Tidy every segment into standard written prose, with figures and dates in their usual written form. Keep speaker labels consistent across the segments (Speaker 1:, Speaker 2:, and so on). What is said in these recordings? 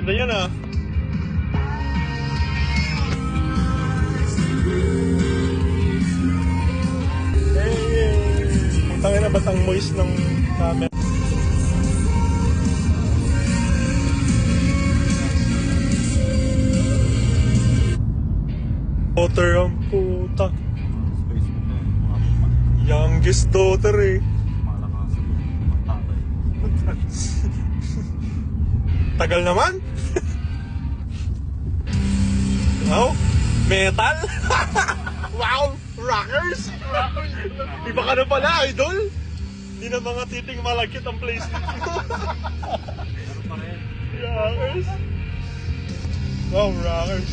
Speaker 1: Ganda yan ah. Putangin na ba't ang moist ng camera? Daughter ang puta. Youngest daughter eh. Tagal naman. Wow, metal. Wow, rockers. Iba ka na pala, idol. Hindi na mga titing malagkit ang place dito. Rockers. Wow, rockers.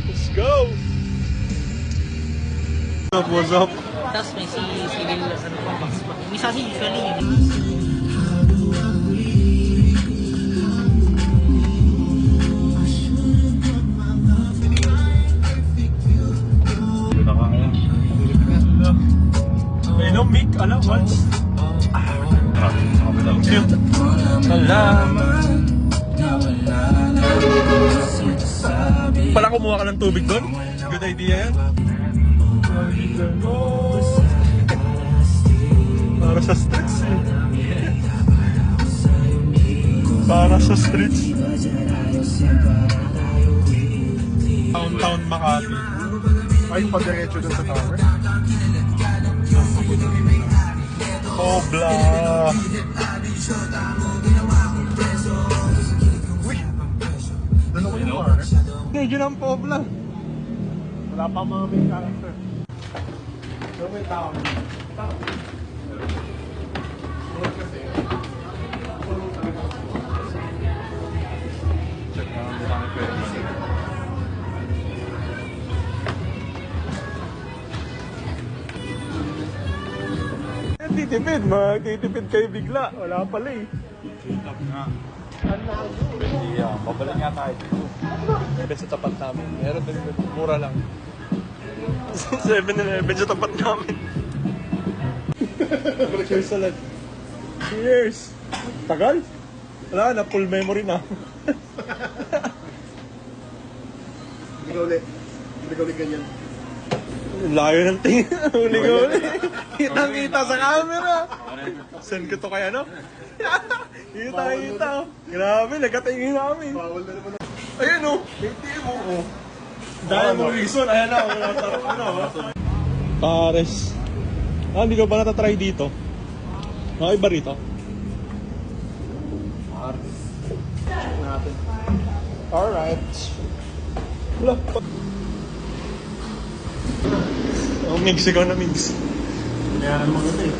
Speaker 1: Let's go. What's up?
Speaker 2: Tapos may civil, ano pa, box pa. May sabi usually yun.
Speaker 1: May no mic, alam, once. Cute. Malaman. Pala kumuha ka ng tubig doon? Good idea yan. Para sa streets eh. Para sa streets. Downtown Makati. Ay, pag-diretso doon sa tower. Pobla. Uy! Doon ako yung bar. Hindi, yun ang Pobla. Wala pa mga main character. So may tao. Check na ang dami pwede. Titipid, magtitipid kayo bigla. Wala pala eh. Stop nga. Hindi babalik nga tayo dito. Maybe sa tapat namin. Meron din, mura lang. 7-Eleven sa tapat namin. Cheers salad. Cheers! Tagal? Wala na, full memory na.
Speaker 3: Hindi ka ulit ganyan.
Speaker 1: Layo ng tingin. Huli ka uli. Kitang-kita sa camera. Send ko to kaya no? Kita-kita. Grabe, nagkatingin namin.
Speaker 3: Bawal na naman.
Speaker 1: Ayun o, ATM o. Dahil mo reason, ayan na. Pares. Ah, hindi ka ba natatry dito? Okay ba rito?
Speaker 3: Pares. Check natin.
Speaker 1: Alright. Wala pa. Oh, mix. Ikaw na mix.
Speaker 3: Kaya naman ito eh.